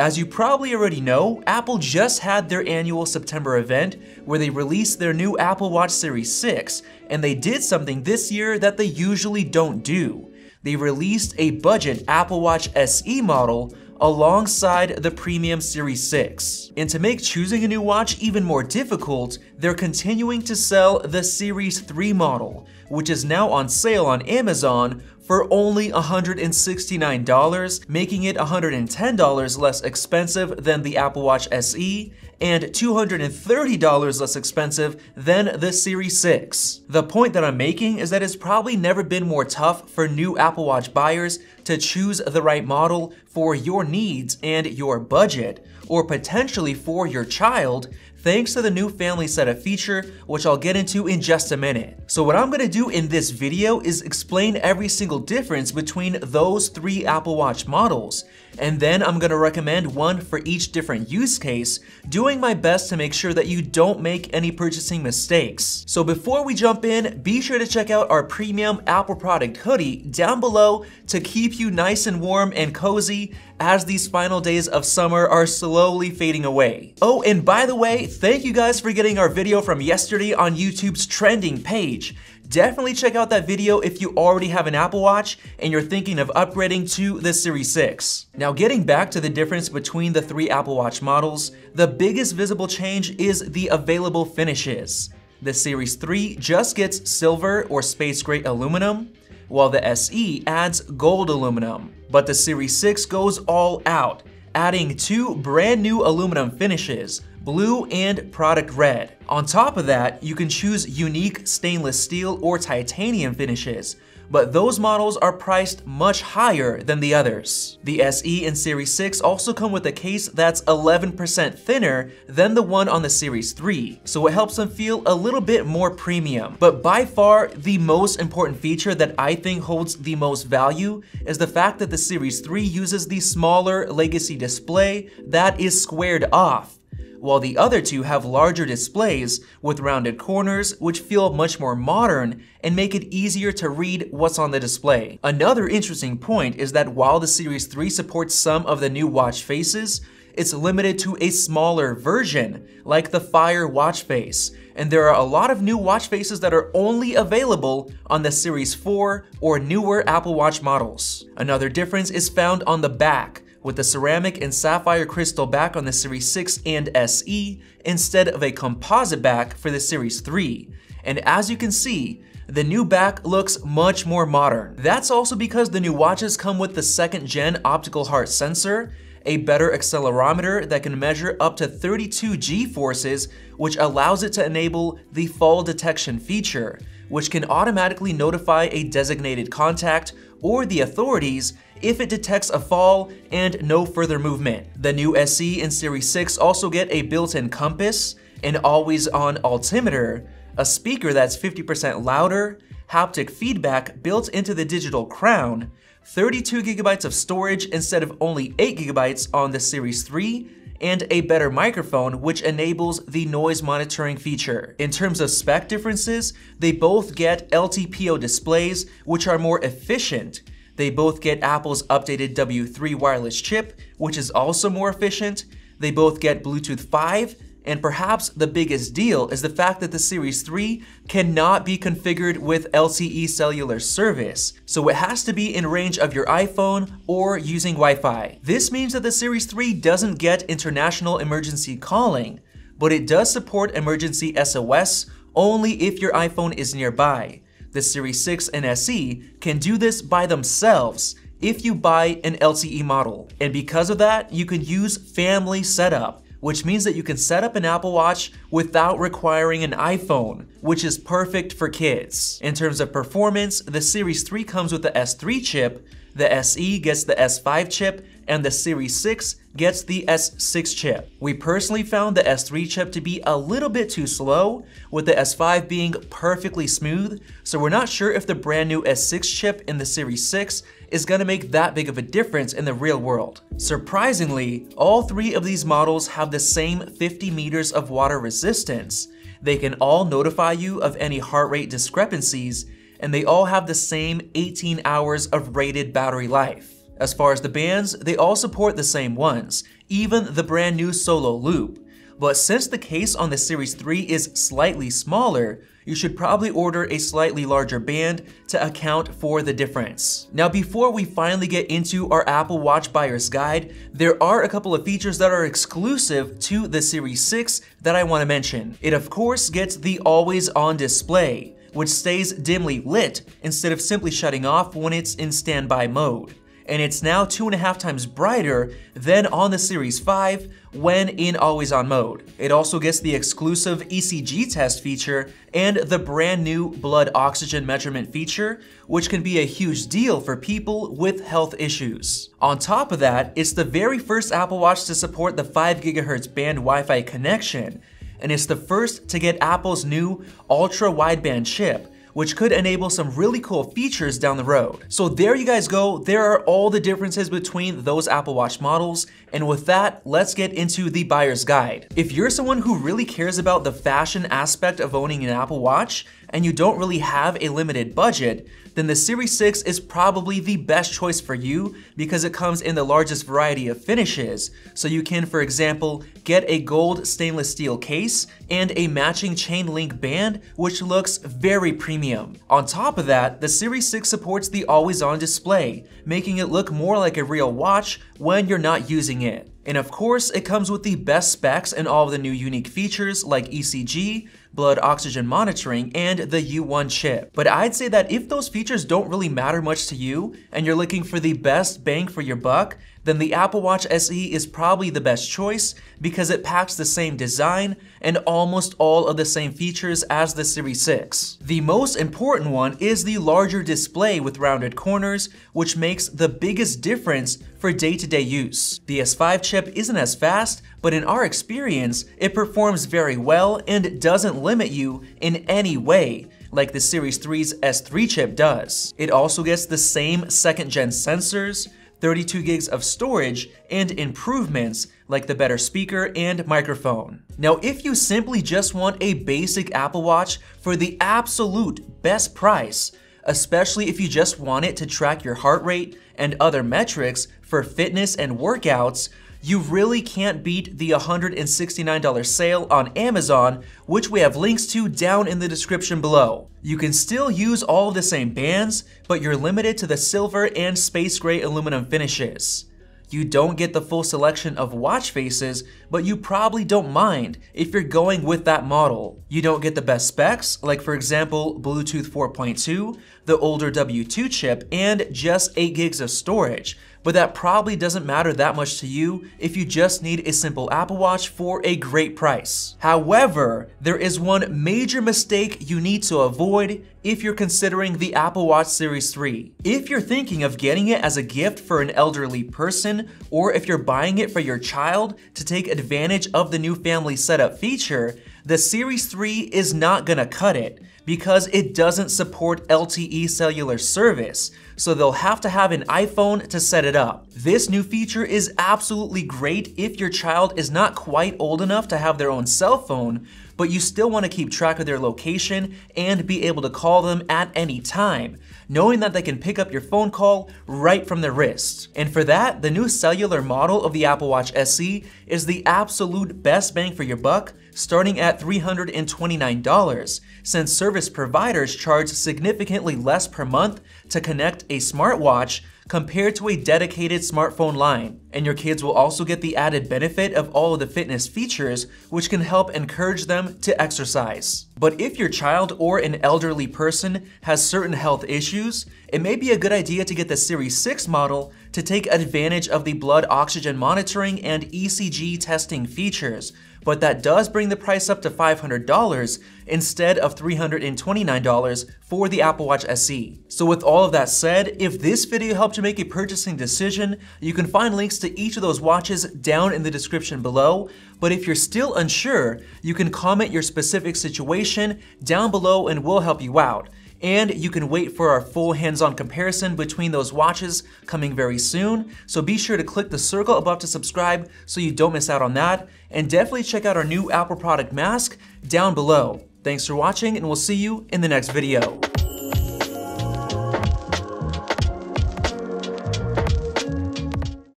As you probably already know, Apple just had their annual September event where they released their new Apple Watch Series 6, and they did something this year that they usually don't do. They released a budget Apple Watch SE model alongside the premium Series 6. And to make choosing a new watch even more difficult, they're continuing to sell the Series 3 model, which is now on sale on Amazon for only $169, making it $110 less expensive than the Apple Watch SE and $230 less expensive than the Series 6. The point that I'm making is that it's probably never been more tough for new Apple Watch buyers to choose the right model for your needs and your budget, or potentially for your child, thanks to the new Family Setup feature, which I'll get into in just a minute. So what I'm gonna do in this video is explain every single difference between those three Apple Watch models, and then I'm gonna recommend one for each different use case, doing my best to make sure that you don't make any purchasing mistakes. So before we jump in, be sure to check out our premium Apple product hoodie down below to keep you nice and warm and cozy as these final days of summer are slowly fading away. Oh, and by the way, thank you guys for getting our video from yesterday on YouTube's trending page. Definitely check out that video if you already have an Apple Watch and you're thinking of upgrading to the Series 6. Now getting back to the difference between the three Apple Watch models, the biggest visible change is the available finishes. The Series 3 just gets silver or space gray aluminum, while the SE adds gold aluminum. But the Series 6 goes all out, adding two brand new aluminum finishes, blue and product red. On top of that, you can choose unique stainless steel or titanium finishes, but those models are priced much higher than the others. The SE and Series 6 also come with a case that's 11% thinner than the one on the Series 3, so it helps them feel a little bit more premium. But by far, the most important feature that I think holds the most value is the fact that the Series 3 uses the smaller legacy display that is squared off, while the other two have larger displays with rounded corners which feel much more modern and make it easier to read what's on the display. Another interesting point is that while the Series 3 supports some of the new watch faces, it's limited to a smaller version, like the Fire watch face, and there are a lot of new watch faces that are only available on the Series 4 or newer Apple Watch models. Another difference is found on the back, with the ceramic and sapphire crystal back on the Series 6 and SE instead of a composite back for the Series 3. And as you can see, the new back looks much more modern. That's also because the new watches come with the 2nd gen optical heart sensor, a better accelerometer that can measure up to 32 G-forces, which allows it to enable the fall detection feature, which can automatically notify a designated contact or the authorities if it detects a fall and no further movement. The new SE and Series 6 also get a built-in compass, an always-on altimeter, a speaker that's 50% louder, haptic feedback built into the digital crown, 32 GB of storage instead of only 8 GB on the Series 3, and a better microphone which enables the noise monitoring feature. In terms of spec differences, they both get LTPO displays which are more efficient. They both get Apple's updated W3 wireless chip, which is also more efficient. They both get Bluetooth 5, and perhaps the biggest deal is the fact that the Series 3 cannot be configured with LTE cellular service, so it has to be in range of your iPhone or using Wi-Fi. This means that the Series 3 doesn't get international emergency calling, but it does support emergency SOS only if your iPhone is nearby. The Series 6 and SE can do this by themselves if you buy an LTE model. And because of that, you can use Family Setup, which means that you can set up an Apple Watch without requiring an iPhone, which is perfect for kids. In terms of performance, the Series 3 comes with the S3 chip, the SE gets the S5 chip, and the Series 6 gets the S6 chip. We personally found the S3 chip to be a little bit too slow, with the S5 being perfectly smooth, so we're not sure if the brand new S6 chip in the Series 6 is gonna make that big of a difference in the real world. Surprisingly, all three of these models have the same 50 meters of water resistance. They can all notify you of any heart rate discrepancies, and they all have the same 18 hours of rated battery life. As far as the bands, they all support the same ones, even the brand new Solo Loop. But since the case on the Series 3 is slightly smaller, you should probably order a slightly larger band to account for the difference. Now, before we finally get into our Apple Watch buyer's guide, there are a couple of features that are exclusive to the Series 6 that I want to mention. It of course gets the always on display, which stays dimly lit instead of simply shutting off when it's in standby mode. And it's now 2.5 times brighter than on the Series 5 when in always on mode. It also gets the exclusive ECG test feature and the brand new blood oxygen measurement feature, which can be a huge deal for people with health issues. On top of that, it's the very first Apple Watch to support the 5 GHz band Wi-Fi connection, and it's the first to get Apple's new ultra-wideband chip, which could enable some really cool features down the road. So there you guys go, there are all the differences between those Apple Watch models, and with that, let's get into the buyer's guide. If you're someone who really cares about the fashion aspect of owning an Apple Watch, and you don't really have a limited budget, then the Series 6 is probably the best choice for you because it comes in the largest variety of finishes. So you can, for example, get a gold stainless steel case and a matching chain link band, which looks very premium. On top of that, the Series 6 supports the always-on display, making it look more like a real watch when you're not using it. And of course, it comes with the best specs and all of the new unique features like ECG, blood oxygen monitoring, and the U1 chip. But I'd say that if those features don't really matter much to you and you're looking for the best bang for your buck, then the Apple Watch SE is probably the best choice because it packs the same design and almost all of the same features as the Series 6. The most important one is the larger display with rounded corners, which makes the biggest difference for day-to-day use. The S5 chip isn't as fast, but in our experience, it performs very well and doesn't limit you in any way, like the Series 3's S3 chip does. It also gets the same second-gen sensors, 32 gigs of storage, and improvements like the better speaker and microphone. Now, if you simply just want a basic Apple Watch for the absolute best price, especially if you just want it to track your heart rate and other metrics for fitness and workouts, you really can't beat the $169 sale on Amazon, which we have links to down in the description below. You can still use all of the same bands, but you're limited to the silver and space gray aluminum finishes. You don't get the full selection of watch faces, but you probably don't mind if you're going with that model. You don't get the best specs, like for example, Bluetooth 4.2, the older W2 chip, and just 8 gigs of storage, but that probably doesn't matter that much to you if you just need a simple Apple Watch for a great price. However, there is one major mistake you need to avoid if you're considering the Apple Watch Series 3. If you're thinking of getting it as a gift for an elderly person, or if you're buying it for your child to take advantage of the new family setup feature, the Series 3 is not gonna cut it because it doesn't support LTE cellular service, so they'll have to have an iPhone to set it up. This new feature is absolutely great if your child is not quite old enough to have their own cell phone, but you still want to keep track of their location and be able to call them at any time, knowing that they can pick up your phone call right from their wrist. And for that, the new cellular model of the Apple Watch SE is the absolute best bang for your buck, starting at $329, since service providers charge significantly less per month to connect a smartwatch compared to a dedicated smartphone line. And your kids will also get the added benefit of all of the fitness features, which can help encourage them to exercise. But if your child or an elderly person has certain health issues, it may be a good idea to get the Series 6 model to take advantage of the blood oxygen monitoring and ECG testing features, but that does bring the price up to $500 instead of $329 for the Apple Watch SE. So with all of that said, if this video helped you make a purchasing decision, you can find links to each of those watches down in the description below. But if you're still unsure, you can comment your specific situation down below and we'll help you out. And you can wait for our full hands-on comparison between those watches coming very soon. So be sure to click the circle above to subscribe so you don't miss out on that. And definitely check out our new Apple product mask down below. Thanks for watching, and we'll see you in the next video.